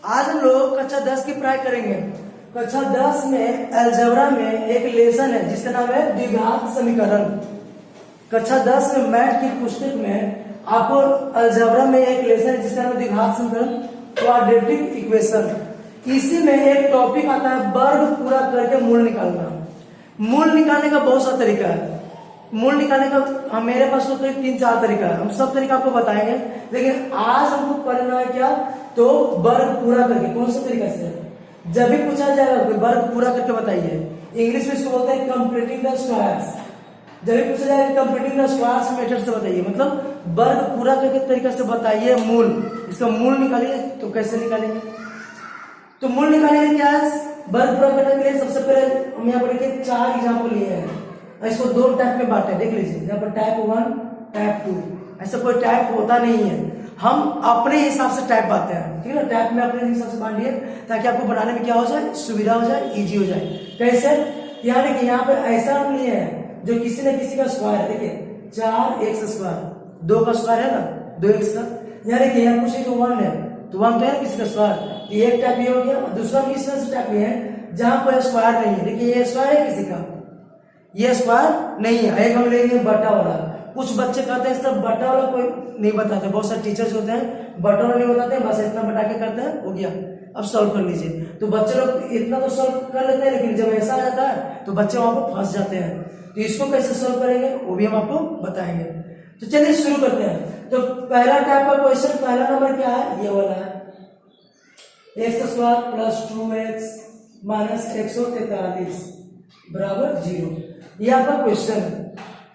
आज हम लोग कक्षा 10 की पढ़ाई करेंगे। कक्षा 10 में अलजेब्रा में एक लेसन है जिसका नाम है द्विघात समीकरण। कक्षा 10 में मैथ की पुस्तक में आपको अलजेब्रा में एक लेसन है जिसका नाम है द्विघात समीकरण, क्वाड्रेटिक इक्वेशन। इसी में एक टॉपिक आता है वर्ग पूरा करके मूल निकालना। मूल निकालने का बहुत सा तरीका है। मूल निकालने का मेरे पास तो 3-4 तरीका है, हम सब तरीका आपको बताएंगे। लेकिन आज हमको करना है क्या, तो वर्ग पूरा करके। कौन सा तरीका से? जब भी पूछा जाएगा कि वर्ग पूरा करके बताइए, इंग्लिश में इसको बोलते हैं कंप्लीटिंग द स्क्वायर्स। जब भी पूछा जाएगा कंप्लीटिंग द स्क्वायर्स मेथड से बताइए, मतलब वर्ग पूरा करके तरीका से बताइए मूल। इसका मूल निकालिए। तो कैसे निकालेंगे? तो मूल निकालेंगे क्या है? वर्ग पूरा करने के लिए सबसे पहले हम यहाँ पर देखिए 4 एग्जाम्पल लिए हैं। इसको 2 टाइप में बांटे, देख लीजिए। यहाँ पर टाइप 1, टाइप 2। ऐसा कोई टाइप होता नहीं है, हम अपने हिसाब से टाइप बांटते हैं, ठीक है ना। टाइप में अपने हिसाब से बांटिए ताकि आपको बनाने में क्या हो जाए, सुविधा हो जाए, इजी हो जाए। कैसे? यहाँ देखिए, यहाँ पे ऐसा हम लिए हैं जो किसी न किसी का स्क्वायर। देखिए 4x², 2 का स्क्वायर है ना, 2x का। यहाँ देखिए, यहाँ कुछ 1 है तो 1 तो है किसी का स्क्वायर। ये एक टाइप ये हो गया। दूसरा इस तरह से टाइप ये है जहां कोई स्क्वायर नहीं है। देखिए ये स्क्वायर है किसी का, ये स्क्वायर नहीं है। एक हम लेंगे बटा वाला। कुछ बच्चे कहते हैं सर बटा वाला कोई नहीं बताते, बहुत सारे टीचर्स होते हैं बटा वाला नहीं बताते, बस इतना बटा के करते हैं, हो गया। अब सॉल्व कर लीजिए। तो बच्चे लोग इतना तो सॉल्व कर लेते हैं, लेकिन जब ऐसा आ जाता है तो बच्चे वहां पर फंस जाते हैं। तो इसको कैसे सॉल्व करेंगे वो भी हम आपको बताएंगे। तो चलिए शुरू करते हैं। तो पहला टाइप का क्वेश्चन, पहला नंबर क्या है, ये वाला है। x² + 2x - 143 बराबर 0। ये आपका क्वेश्चन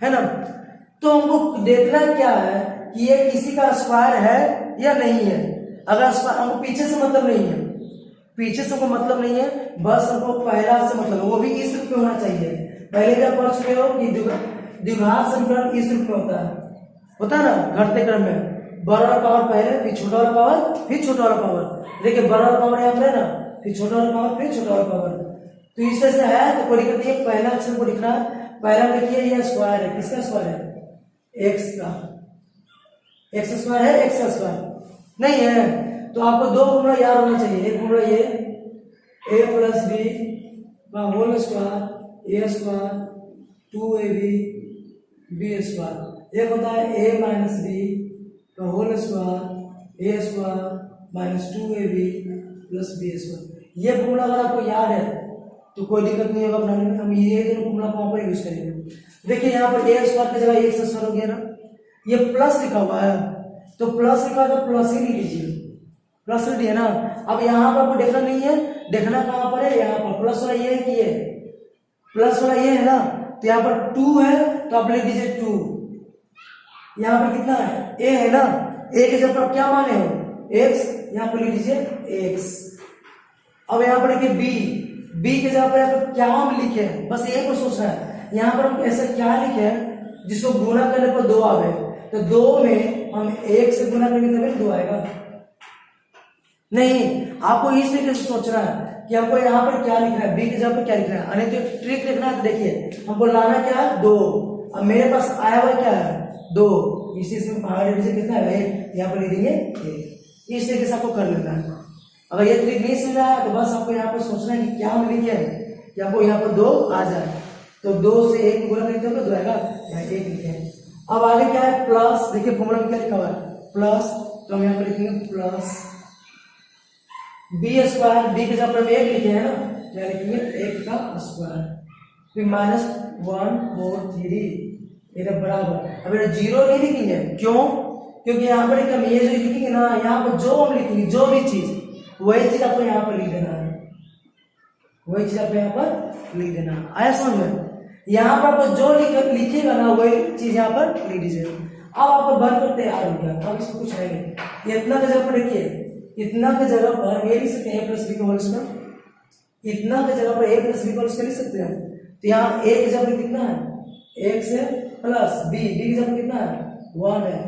है ना। तो हमको देखना क्या है कि ये किसी का स्क्वायर है या नहीं है। अगर स्क्वायर, हमको पीछे से मतलब नहीं है, पीछे से हमको मतलब नहीं है, बस हमको पहला से मतलब, वो भी इस रूप में होना चाहिए। पहले जब पढ़ चुके हो कि द्विघात समीकरण इस रूप में होता है ना, घटते क्रम में। बड़ा वाला पावर पहले, फिर छोटा वाला पावर, फिर छोटा वाला पावर। देखिए बड़ा वाला पावर यहाँ पर है ना, फिर छोटा वाला पावर, फिर छोटा वाला पावर। तो इस तरह से है। तो कोई दिक्कत नहीं है, पहला अक्षर को लिखना है। पहला देखिए ये स्क्वायर है, किसका स्क्वायर है, x का। x स्क्वायर है, x का स्क्वायर नहीं है। तो आपको 2 फॉर्मूला याद होना चाहिए। एक फॉर्मूला ये a + b का whole square, a square 2ab b²। एक होता है a - b का whole square, a square - 2ab + b²। ये फॉर्मूला अगर आपको याद है तो कोई दिक्कत नहीं होगा बनाने में। हम ये दोनों फॉर्मूला को वहां पर यूज करेंगे। देखिए यहाँ पर a स्क्वायर की जगह x स्क्वायर हो गया ना, ये प्लस लिखा हुआ है तो प्लस लिखा है तो प्लस ही लिख लीजिए, प्लस लिख दिया ना। अब यहाँ पर आपको देखना नहीं है, देखना कहाँ पर है, यहाँ पर प्लस वाला ये है कि ये प्लस वाला ये है ना। तो यहाँ पर 2 है तो आप लिख दीजिए 2। यहाँ पर कितना है, a है ना, a के जगह पर क्या माने हो, x, यहाँ पर लिख दीजिए x। अब यहाँ पर देखिए b की जगह पर यहाँ पर क्या हम लिखे, बस ये को सोचना है। यहाँ पर हम ऐसा क्या लिखे हैं जिसको गुना करने पर 2 आवे। तो 2 में हम 1 से गुना करेंगे तभी 2 आएगा। नहीं, आपको इस तरीके से सोचना है कि हमको यहाँ पर क्या लिखना है, b की जगह पर क्या लिखना है। नहीं तो ट्रिक लिखना है। तो देखिए हमको लाना क्या है, 2। अब मेरे पास आया हुआ क्या है, 2। इसी से बाहर कितना है, यहाँ पर लिख देंगे 1। इस तरीके से आपको कर लेना है। अगर ये ट्रिक नहीं समझ आया तो बस आपको यहाँ पर सोचना है कि क्या हम लिखे हैं कि आपको यहाँ पर 2 आ जाए। तो 2 से 1 गुना करते हो तो आएगा, यहाँ 1 लिखे हैं। अब आगे क्या है, प्लस। देखिए फॉर्मूला में क्या लिखा हुआ है, प्लस। तो हम यहाँ पर लिखेंगे प्लस b², b के जगह पर 1 लिखे हैं ना, क्या लिखेंगे 1 का स्क्वायर, फिर -1 4 3 इधर बराबर। अब इधर 0 नहीं लिखेंगे, क्यों? क्योंकि यहाँ पर हम ये जो लिखेंगे ना, यहाँ पर जो हम लिखेंगे जो भी चीज, वही चीज आपको यहाँ पर लिख देना है, वही चीज आपको यहाँ पर लिख देना है। आया समझ में? यहाँ पर आपको जो लिखेगा ना वही चीज यहाँ पर लिख दीजिएगा। अब आपको बनकर तैयार हो गया। अब इसको कुछ है नहीं, इतना की जगह पर देखिए, इतना की जगह पर ये लिख सकते हैं a + b का होल स्क्वायर। इतना की जगह पर a + b का होल स्क्वायर लिख सकते हैं। तो यहाँ a की जगह पर कितना है, x है, प्लस b की जगह पर कितना है, 1 है,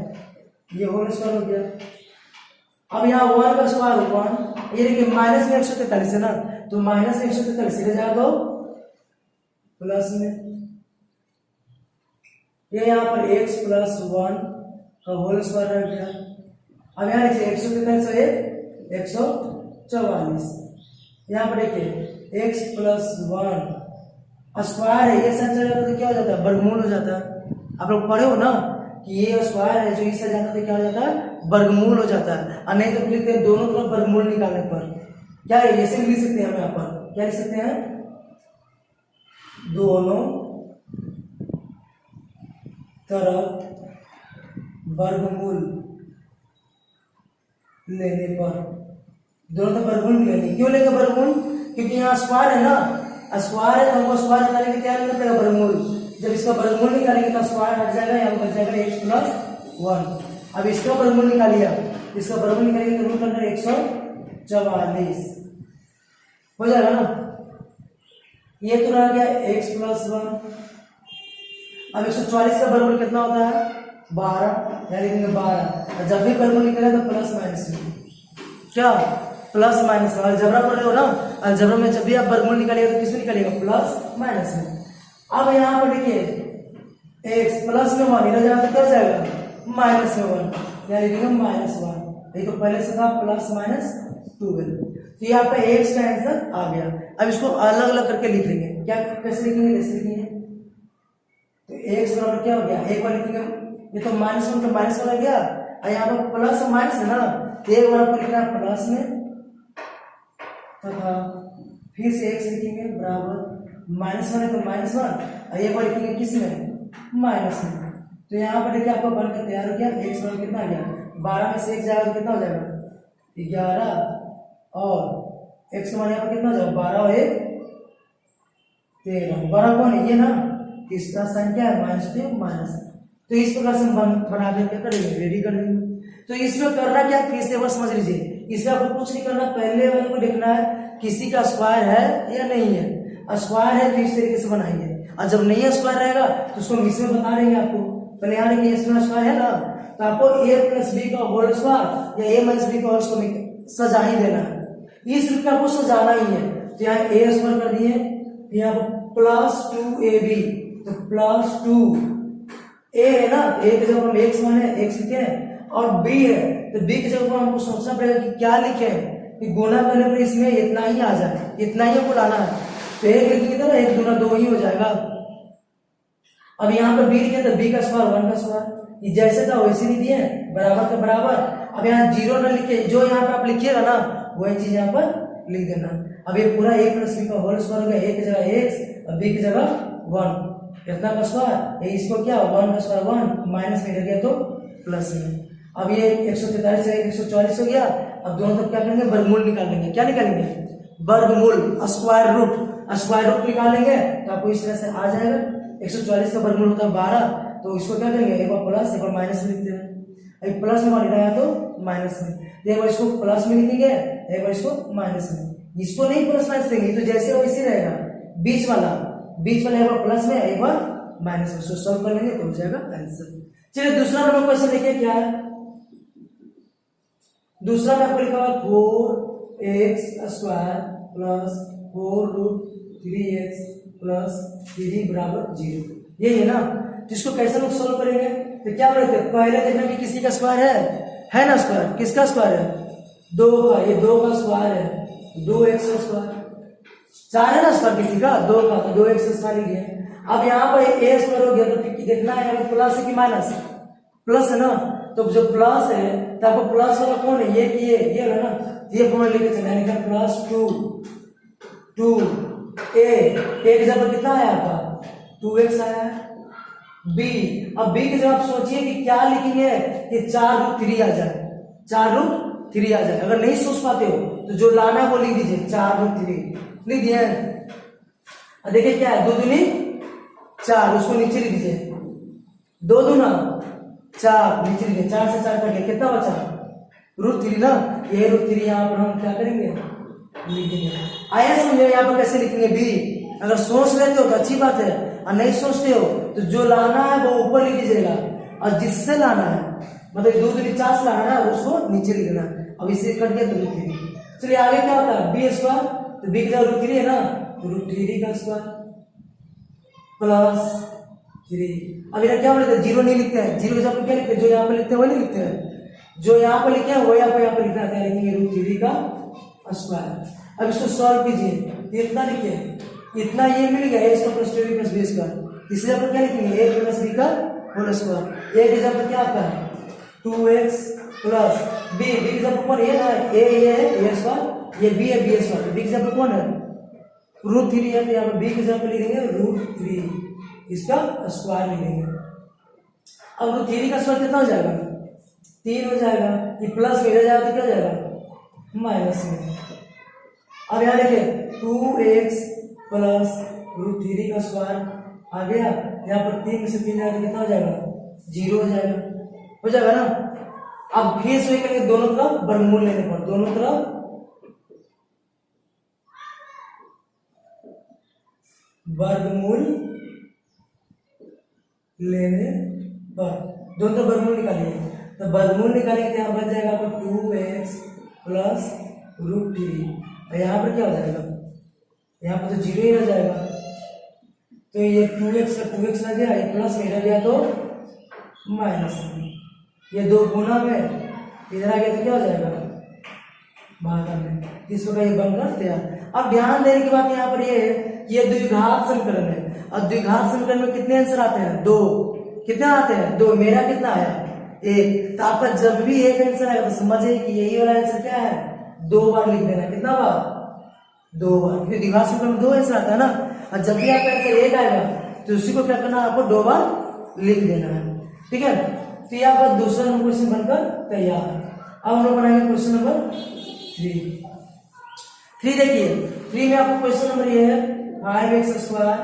ये होल स्क्वायर हो गया। अब यहाँ 1 का स्क्वायर 1, ये देखिए माइनस में 143 है ना, तो माइनस में 143 का जाएगा तो प्लस में, ये यहाँ पर x + 1 का होल स्क्वायर रह गया। अब यहाँ देखिए 143 143 44। यहाँ पर देखिए x प्लस 1 स्क्वायर है, ये साइड चला जाता तो क्या हो जाता है, वर्गमूल हो जाता है। आप लोग पढ़े हो ना कि ये स्क्वायर है जो इस साइड जाता है तो क्या हो जाता है, वर्गमूल हो जाता है। और नहीं तो लिखते हैं दोनों तरफ वर्गमूल निकालने पर क्या है, ऐसे लिख सकते हैं हम यहाँ पर, क्या लिख सकते हैं, दोनों तरफ वर्गमूल लेने पर, दोनों तरफ वर्गमूल लेंगे। क्यों लेंगे वर्गमूल, क्योंकि यहाँ स्क्वायर है ना, स्क्वायर है तो हमको स्क्वायर निकालने के क्या करना पड़ेगा, वर्गमूल। जब इसका वर्गमूल निकालेंगे तो स्क्वायर हट जाएगा, यहाँ बच जाएगा x प्लस 1। अब इसका वर्गमूल निकालिए, इसका वर्गमूल निकालेंगे तो रूट अंडर 144 हो जाएगा ना। ये तो रह गया x प्लस 1। अब 144 का वर्गमूल कितना होता है, 12, यानी लिखेंगे 12। जब भी वर्गमूल निकले तो प्लस माइनस में, क्या प्लस माइनस में। अलजेब्रा पढ़ रहे हो ना, अलजेब्रा में जब भी आप वर्गमूल निकालिएगा तो किसमें निकालिएगा, प्लस माइनस में। अब यहाँ पर देखिए x प्लस में 1 इधर जाएगा तो क्या हो जाएगा, माइनस में 1, यानी लिखेंगे -1। ये तो पहले से था प्लस माइनस 12। तो यहाँ पे x का आंसर आ गया। अब इसको अलग अलग करके लिख लेंगे, क्या कैसे लिखेंगे, कैसे लिखेंगे, तो x बराबर क्या हो गया, एक बार लिखेंगे, ये तो -1 तो माइनस हो गया, और यहाँ पर प्लस माइनस है ना, तो एक बार आपको लिखना है प्लस में तथा फिर से x लिखेंगे बराबर -1 है तो -1, और एक बार लिखेंगे किस में, माइनस में। तो यहाँ पर देखिए आपका बनकर तैयार हो गया। x बराबर कितना आ गया, 12 में से 1 जाएगा तो कितना हो जाएगा, 11, और x का मान यहाँ पर कितना हो जाएगा, 12 और 1 13। 12 कौन है, ये ना, इसका साइन क्या है, माइनस। तो इस प्रकार से हम बना के क्या करेंगे, रेडी कर देंगे। तो इसमें करना क्या, फिर से बस समझ लीजिए, इसमें आपको कुछ नहीं करना, पहले वाले को देखना है किसी का स्क्वायर है या नहीं है। स्क्वायर है तो इस तरीके से बनाएंगे, और जब नहीं है स्क्वायर रहेगा तो उसको हम इसमें बता देंगे आपको। पहले यहाँ देखिए इसमें स्क्वायर है ना, तो आपको a प्लस बी का होल स्क्वायर या a माइनस बी का होल स्क्वायर सजा ही देना है, इस रूप में आपको सजाना ही है। तो यहाँ a स्क्वायर कर दिए, यहाँ पर प्लस 2ab, तो प्लस 2a है ना, a की जगह हम x माने x लिखे हैं, और b है तो b की जगह हमको सोचना पड़ेगा कि क्या लिखे, कि गुना करने पर इसमें इतना ही आ जाए, इतना ही हमको लाना है। तो एक लिखेंगे तो 1 दूना 2 ही हो जाएगा। अब यहाँ पर b लिखे तो b का स्क्वायर 1 का स्क्वायर, जैसे था वैसे ही दिए, बराबर का बराबर। अब यहाँ 0 न लिखे, जो यहाँ पर आप लिखिएगा ना वही चीज यहाँ पर लिख देना। अब ये पूरा a प्लस बी का होल स्क्वायर हो गया, a की जगह x और b की जगह 1, कितना का स्क्वायर, इसको क्या 1 का स्क्वायर 1, माइनस में गया तो प्लस में। अब ये 143 से 144 हो गया। अब दोनों तरफ क्या करेंगे, वर्गमूल निकाल लेंगे। क्या निकालेंगे, वर्गमूल, स्क्वायर रूट। स्क्वायर रूट निकालेंगे तो आपको इस तरह से आ जाएगा। 144 का वर्गमूल होता है 12, तो इसको क्या करेंगे, एक बार प्लस एक बार माइनस में लिखते हैं। अभी प्लस में लिखा है तो माइनस में, एक बार इसको प्लस में लिखेंगे, एक बार इसको माइनस में। इसको नहीं प्लस माइनस देंगे, तो जैसे वैसे रहेगा, बीच वाला एक बार प्लस में एक बार माइनस में, सॉल्व कर लेंगे तो हो जाएगा आंसर। चलिए दूसरा नंबर क्वेश्चन देखिए क्या है। दूसरा में आपको लिखा हुआ 4x square plus 4 root 3x plus 3 बराबर 0, ये है ना। जिसको कैसे लोग सोल्व करेंगे, तो क्या बोलते हैं, पहले देखना कि किसी का स्क्वायर है ना, स्क्वायर किसका स्क्वायर है, 2 का, ये 2 का स्क्वायर है, 2x का स्क्वायर, 4 है ना स्क्वायर किसी का, 2 का, तो 2x का स्क्वायर लिखिए। अब यहाँ पर a स्क्वायर हो गया तो देखना है प्लस है कि माइनस, प्लस है ना, तो जो प्लस है तो आपको प्लस वाला कौन है, ये कि ये है ना, ये फॉर्मूला लेके चलना है, प्लस 2a, एक जगह कितना आया आपका 2x आया है। b, अब b की जगह आप सोचिए कि क्या लिखेंगे, कि 4 रूट 3 आ जाए, 4 रूट 3 आ जाए। अगर नहीं सोच पाते हो तो जो लाना है वो लिख दीजिए, 4 रूट 3 लिख दिए। देखिए क्या है, 2 दूनी 4, उसको नीचे लिख दीजिए, 2 दूना 4 नीचे लिखिए, 4 से 4 कट कितना बचा, रूट 3 ना, ये रूट 3 यहाँ पर हम क्या करेंगे, लिख देंगे। आया समझे यहाँ पर कैसे लिखेंगे b। अगर सोच लेते हो तो अच्छी बात है, और नहीं सोचते हो तो जो लाना है वो ऊपर लिख दीजिएगा, और जिससे लाना है मतलब 2 दूनी 4 से लाना है उसको नीचे लिख देना। अब इसे कट दिया तो रूट 3। चलिए आगे क्या होता है, b स्क्वायर, तो b की जगह रूट 3 है ना, तो रूट 3 का स्क्वायर प्लस 3। अब इधर क्या बोलते हैं, 0 नहीं लिखते हैं, 0 की जगह क्या लिखते हैं, जो यहाँ पे लिखते हैं वही नहीं लिखते हैं, जो यहाँ पर लिखे हैं वही आपको यहाँ पर लिखना है, लिखेंगे रूट 3 का स्क्वायर। अब इसको सॉल्व कीजिए, इतना लिखिए, इतना ये मिल गया, A square plus 2b plus B square. तीसरे पर क्या लिखेंगे, ए प्लस बी का होल स्क्वायर। ए की जगह क्या आता है 2x प्लस बी, बी की जगह कौन, ए ना, ये है ए स्क्वायर, ये बी है बी स्क्वायर। बी की जगह कौन है √3 है, तो यहाँ पर बी की जगह लिख देंगे √3, इसका स्क्वायर लिखेंगे। अब √3 का स्क्वायर कितना हो जाएगा 3 हो जाएगा, ये प्लस में जाएगा तो क्या हो जाएगा माइनस में। अब यहाँ देखिए 2x प्लस √3 का स्क्वायर आ गया, यहाँ पर 3 में से 3 जाएगा कितना हो जाएगा 0 हो जाएगा, हो जाएगा ना। अब फिर से करेंगे, दोनों तरफ वर्गमूल लेने पर, दोनों तरफ वर्गमूल लेने पर, दोनों तरफ वर्गमूल निकालिए, तो वर्गमूल निकालेंगे यहाँ बच जाएगा आपको 2x प्लस √3, और यहाँ पर क्या हो जाएगा, यहाँ पर तो 0 ही रह जाएगा, तो ये 2x का 2x रह गया, ये प्लस में रह गया तो माइनस में, ये 2 गुना में इधर आ गया तो क्या हो जाएगा भागा में। इस प्रकार ये बनकर तैयार। अब ध्यान देने की बात यहाँ पर ये है कि ये द्विघात समीकरण है, और द्विघात समीकरण में कितने आंसर आते हैं 2, कितने आते हैं 2, मेरा कितना आया 1, तो आपका जब भी एक आंसर आएगा तो समझिए कि यही वाला आंसर क्या है 2 बार लिख देना, कितना बार 2 बार, क्योंकि द्विघात समीकरण में 2 आंसर आता है ना, और जब भी आपका आंसर 1 आएगा तो उसी को क्या करना है आपको 2 बार लिख देना है, ठीक है। तो यहाँ पर दूसरा नंबर क्वेश्चन बनकर तैयार है। अब हम लोग बनाएंगे क्वेश्चन नंबर 3 देखिए, 3 में आपको क्वेश्चन नंबर ये है 5x स्क्वायर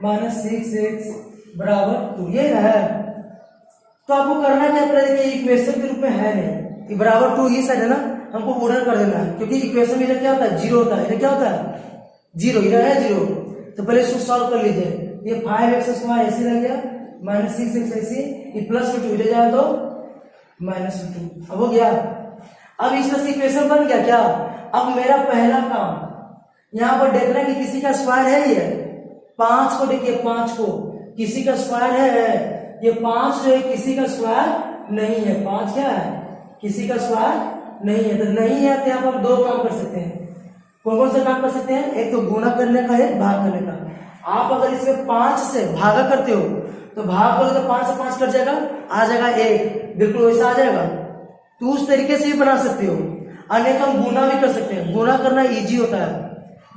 माइनस 6x बराबर 2, ये है। तो आपको करना क्या पड़ेगा, देखिए इक्वेशन के रूप में है नहीं, ये बराबर 2 ही साइड है ना, हमको उधर कर देना है, क्योंकि इक्वेशन में क्या होता है 0 होता है, क्या होता है 0, इधर है 0, तो पहले इसको सॉल्व कर लीजिए। ये 5x स्क्वायर ऐसे रह गया माइनस 6x ऐसे, ये प्लस में 2 इधर जाए तो माइनस 2, अब हो गया। अब इस तरह से इक्वेशन बन गया क्या। अब मेरा पहला काम यहाँ पर देखना है कि किसी का स्क्वायर है, ये 5 को देखिए, 5 को किसी का स्क्वायर है, ये 5 जो है किसी का स्क्वायर नहीं है, 5 क्या है किसी का स्क्वायर नहीं है, तो नहीं है तो यहाँ पर 2 काम कर सकते हैं। कौन कौन सा काम कर सकते हैं, एक तो गुणा करने का है, भाग करने का। आप अगर इसमें 5 से भागा करते हो तो भाग करोगे तो 5 से 5 कट जाएगा, आ जाएगा 1, बिल्कुल वैसा आ जाएगा। तो उस तरीके से भी बना सकते हो, अनेक हम गुना भी कर सकते हैं, गुना करना इजी होता है,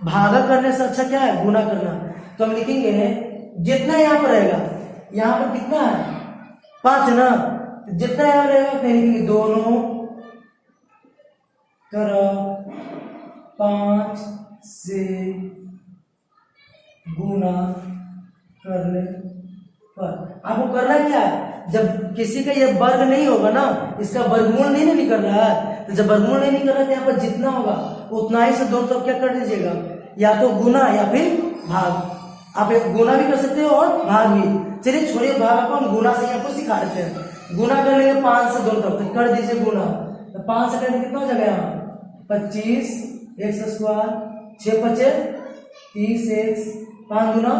भागा करने से अच्छा क्या है गुना करना। तो हम लिखेंगे जितना यहाँ पर रहेगा, यहाँ पर कितना है 5 है ना, जितना यहाँ रहेगा तो लिखेंगे दोनों तरफ 5 से गुना करने पर। आपको करना क्या है, जब किसी का ये वर्ग नहीं होगा ना, इसका वर्गमूल नहीं निकल रहा है, तो जब वर्गमूल नहीं निकल रहा है तो यहाँ पर जितना होगा उतना ही से दोनों तरफ क्या कर दीजिएगा, या तो गुना या फिर भाग। आप गुना भी कर सकते हो और भाग भी। चलिए छोड़िए भाग को, हम गुना से आपको सिखा देते हैं। गुना कर लेंगे 5 से दोनों तरफ, तो कर दीजिए गुना, तो 5 से करने कितना हो जाएगा यहाँ 25 x स्क्वायर, 6 5 30x, 5 गुना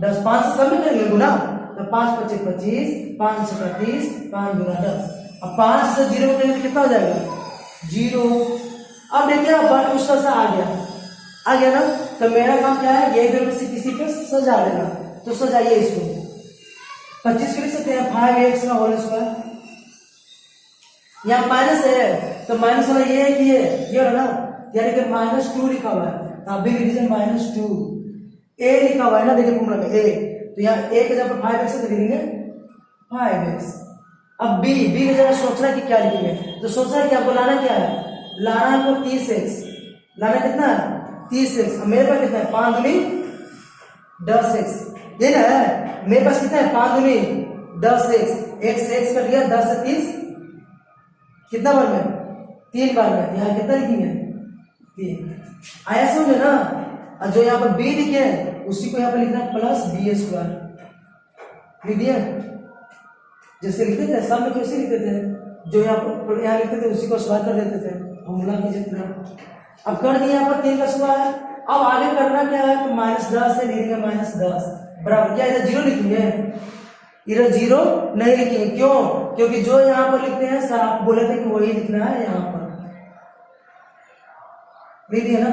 10, 5 से सब में करेंगे गुना, तो 5 5 25, 5 से 30, 5 गुना 10। अब 5 से 0 करेंगे तो कितना हो जाएगा 0। अब देखिए वर्ग उस तरह से आ गया ना, तो मेरा काम क्या है, ये इधर में से किसी पे सजा लेना, तो सजाइए इसको। 25 लिख सकते हैं 5x का होल स्क्वायर, यहाँ माइनस है तो माइनस वाला ये है कि ये है ना, यानी कि -2 लिखा हुआ है, आप भी लिख दीजिए -2, a लिखा हुआ है ना, देखिए फॉर्मूला में a, तो यहाँ a के जगह 5x है तो लिखेंगे 5x। अब b की जगह सोचना कि क्या लिखेंगे, तो सोचना है कि आपको लाना क्या है, लाना है आपको 30x, लाना कितना है 30x। मेरे पास कितना है 5 दूनी 10x, ये ना है मेरे पास कितना है 5 दूनी 10x, x कर लिया 10 से 30 कितना बार में 3 बार में, यहाँ कितना लिखेंगे 3। आया समझे ना। और जो यहाँ पर b लिखे उसी को यहाँ पर लिखना है प्लस b स्क्वायर, लिख दिया जैसे लिखते थे सब में, तो इसे लिखते थे, जो यहाँ लिखते थे उसी को स्क्वायर कर देते थे, फॉर्मूला कीजिए तरह। अब कर दिया यहाँ पर 3 का स्क्वायर। अब आगे करना क्या है, तो -10 से लिखेंगे -10 बराबर क्या, इधर 0 लिखेंगे, इधर 0 नहीं लिखेंगे, क्यों, क्योंकि जो यहाँ पर लिखते हैं सर आप बोले थे कि वही लिखना है यहाँ पर, लिख दिए ना।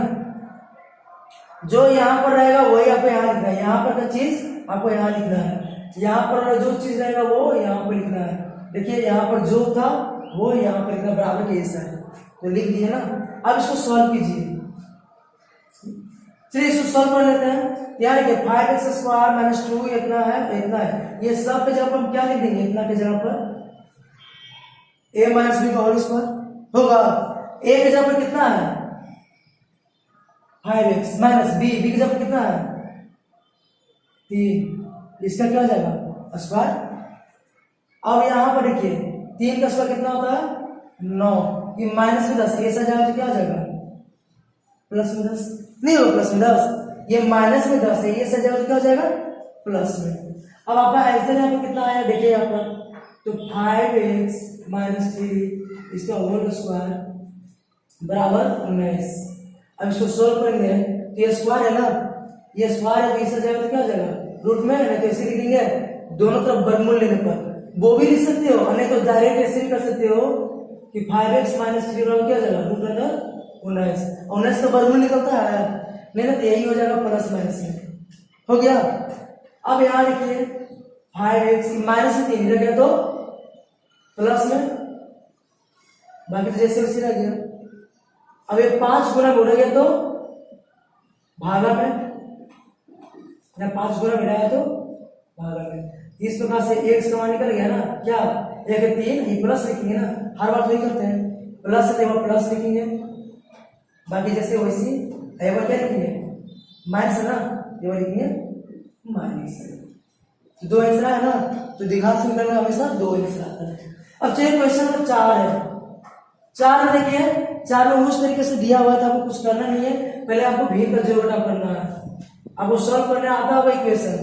जो यहाँ पर रहेगा वही आपको यहाँ लिखना है, यहाँ पर का चीज आपको यहाँ लिखना है, यहाँ पर जो चीज रहेगा वो यहाँ पर लिखना है। देखिए यहाँ पर जो था वो यहाँ पर लिखना, बराबर के ऐसा है, तो लिख दिए ना। अब इसको सॉल्व कीजिए। चलिए इसको सॉल्व कर लेते हैं। यहाँ देखिए 5x² - 2 इतना है, इतना है। ये सब पे जगह पर हम क्या लिख देंगे, इतना के जगह पर a - b का होल स्क्वायर होगा। a के जगह पर कितना है 5x - b, b के जगह पर कितना है 3, इसका क्या हो जाएगा स्क्वायर। अब यहाँ पर देखिए 3 का स्क्वायर कितना होता है 9, ये -10, ऐसा जाएगा तो क्या हो जाएगा +10, नहीं हो +10, ये -10 है, ये सजा तो क्या हो जाएगा प्लस में। अब आपका आंसर यहाँ पर कितना आया देखिए यहाँ पर, तो 5x - 3 इसका होल स्क्वायर बराबर 19। अब इसको सोल्व करेंगे तो ये स्क्वायर है ना, ये स्क्वायर है तो इससे जाएगा तो क्या हो जाएगा रूट में, नहीं तो ऐसे लिखेंगे दोनों तरफ वर्गमूल लेने पर, वो भी लिख सकते हो, नहीं तो डायरेक्ट ऐसे भी कर सकते हो कि 5x - 3 बराबर क्या हो जाएगा √19, 19 का वर्गमूल निकलता है नहीं ना, तो यही हो जाएगा प्लस माइनस में, हो गया। अब यहाँ देखिए 5x -3 रह गया तो प्लस में, बाकी तो जैसे वैसे रह गया। अब ये 5 गुना बोला गया तो भागा में, या 5 गुना मिलाया तो भागा में। इस प्रकार से x का मान निकल गया ना, क्या 1 3, ये प्लस लिखेंगे ना, हर बार तो करते हैं, प्लस है तो प्लस लिखेंगे, बाकी जैसे वैसी क्या लिखेंगे माइनस है ना, ये लिखेंगे माइनस। तो 2 आंसर है ना, तो द्विघात समीकरण में हमेशा 2 आंसर आता है। अब चलिए क्वेश्चन नंबर 4 है। 4 में देखिए, 4 में उस तरीके से दिया हुआ था, आपको कुछ करना नहीं है, पहले आपको भी का जोड़ करना है। आपको सॉल्व करने आता होगा इक्वेशन,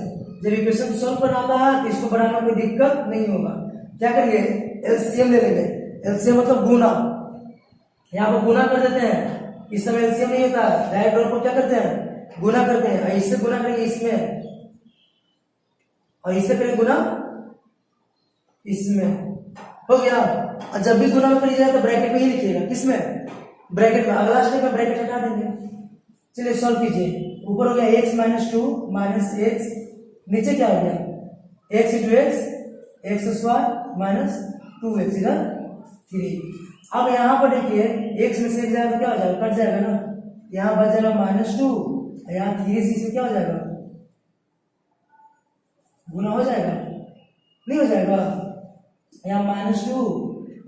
जब इक्वेशन सॉल्व करना आता है तो इसको बनाने में कोई दिक्कत नहीं होगा। क्या करेंगे एलसीएम ले लेंगे, एलसीएम मतलब गुना, यहाँ पर गुना कर देते हैं, इस समय एलसीएम नहीं होता, डायरेक्ट डॉट को क्या करते हैं गुना करते हैं, इससे गुना करेंगे इसमें और इससे करेंगे गुना इसमें, हो गया। और जब भी गुना करी जाए तो ब्रैकेट में ही लिखिएगा, किसमें ब्रैकेट में, अगला स्टेप में ब्रैकेट हटा देंगे। चलिए सॉल्व कीजिए, ऊपर हो गया x - 2 - x, नीचे क्या हो गया x × x² - 2x इधर 3। अब यहाँ पर देखिए x में से एक जाएगा तो क्या हो जाएगा कट जाएगा ना, यहाँ बच जाएगा -2, यहाँ 3 से इसमें क्या हो जाएगा गुना हो जाएगा, नहीं हो जाएगा, यहाँ -2,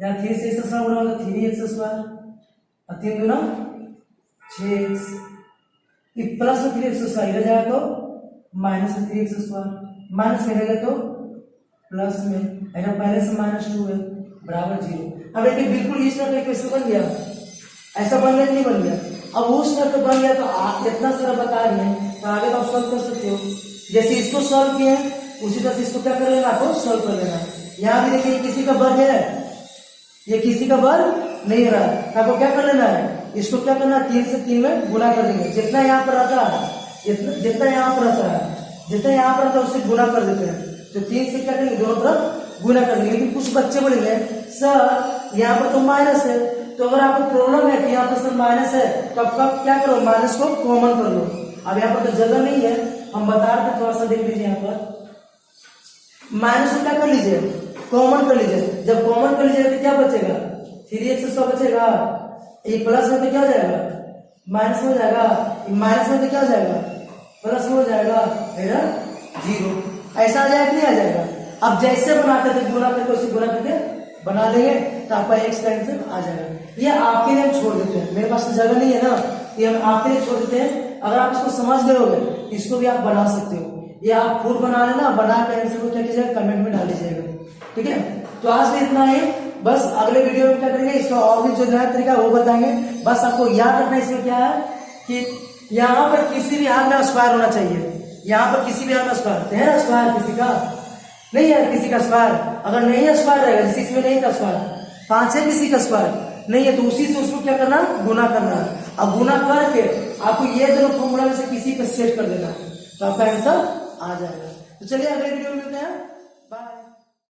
यहाँ 3 से x² गुना होगा 3x² और 3 दूना 6x, प्लस में 3x² इधर जाएगा तो माइनस में 3x², माइनस में रहेगा तो प्लस में, अगर पहले से -2 है बराबर 0। अब देखिए बिल्कुल इस तरह का इक्वेशन बन गया, ऐसा बन गया नहीं बन गया। अब उस तरह का बन गया तो आप इतना सारा बता रहे हैं तो आगे तो आप सॉल्व कर सकते हो, जैसे इसको सॉल्व किए उसी तरह से इसको क्या कर लेना, आपको सॉल्व कर लेना। यहाँ भी देखिए किसी का वर्ग है, ये किसी का वर्ग नहीं रहा, आपको क्या कर लेना है, इसको क्या करना है 3 से 3 में गुना कर देंगे, जितना यहाँ पर रहता है जितना यहाँ पर रहता है, जितना यहाँ पर रहता है उससे गुना कर देते हैं, तो 3 से क्या करेंगे दोनों तरफ गुना कर देंगे। लेकिन कुछ बच्चे बोलेंगे सर यहाँ पर तो माइनस है, तो अगर आपको प्रॉब्लम है कि यहाँ पर सर माइनस है तो आप क्या करो माइनस को कॉमन कर लो। अब यहाँ पर तो जगह नहीं है, हम बता रहे थे, थोड़ा सा देख लीजिए, यहाँ पर माइनस को क्या कर लीजिए कॉमन कर लीजिए, जब कॉमन कर लीजिए तो क्या बचेगा 3x² बचेगा, ये प्लस में तो क्या हो जाएगा माइनस में हो जाएगा, माइनस में तो क्या हो जाएगा प्लस में हो जाएगा, इधर 0, ऐसा आ जाएगा नहीं आ जाएगा। अब जैसे बनाते थे गुना करके उसे गुना करके बना लेंगे तो आपका x का आंसर आ जाएगा। ये आपके लिए हम छोड़ देते हैं, मेरे पास जगह नहीं है ना, ये हम आपके लिए छोड़ देते हैं। अगर आप इसको समझ गए होगे इसको भी आप बना सकते हो, ये आप खुद बना लेना, बना के आंसर को क्या कीजिएगा कमेंट में डाल दीजिएगा, ठीक है। तो आज भी इतना ही, बस अगले वीडियो में क्या करेंगे इसका और भी जो नया तरीका वो बताएंगे। बस आपको याद रखना इसमें क्या है कि यहाँ पर किसी भी हाथ में स्क्वायर होना चाहिए, यहाँ पर किसी भी हाथ में स्क्वायर है ना, स्क्वायर किसी का नहीं है, किसी का स्क्वायर अगर नहीं है स्क्वायर रहेगा, जैसे इसमें नहीं था स्क्वायर, 5 है किसी का स्क्वायर नहीं है, तो उसी से उसको क्या करना गुना करना है। अब गुना करके आपको ये दोनों फॉर्मूला में से किसी पे सेट कर देना है तो आपका आंसर आ जाएगा। तो चलिए अगले वीडियो में मिलते हैं।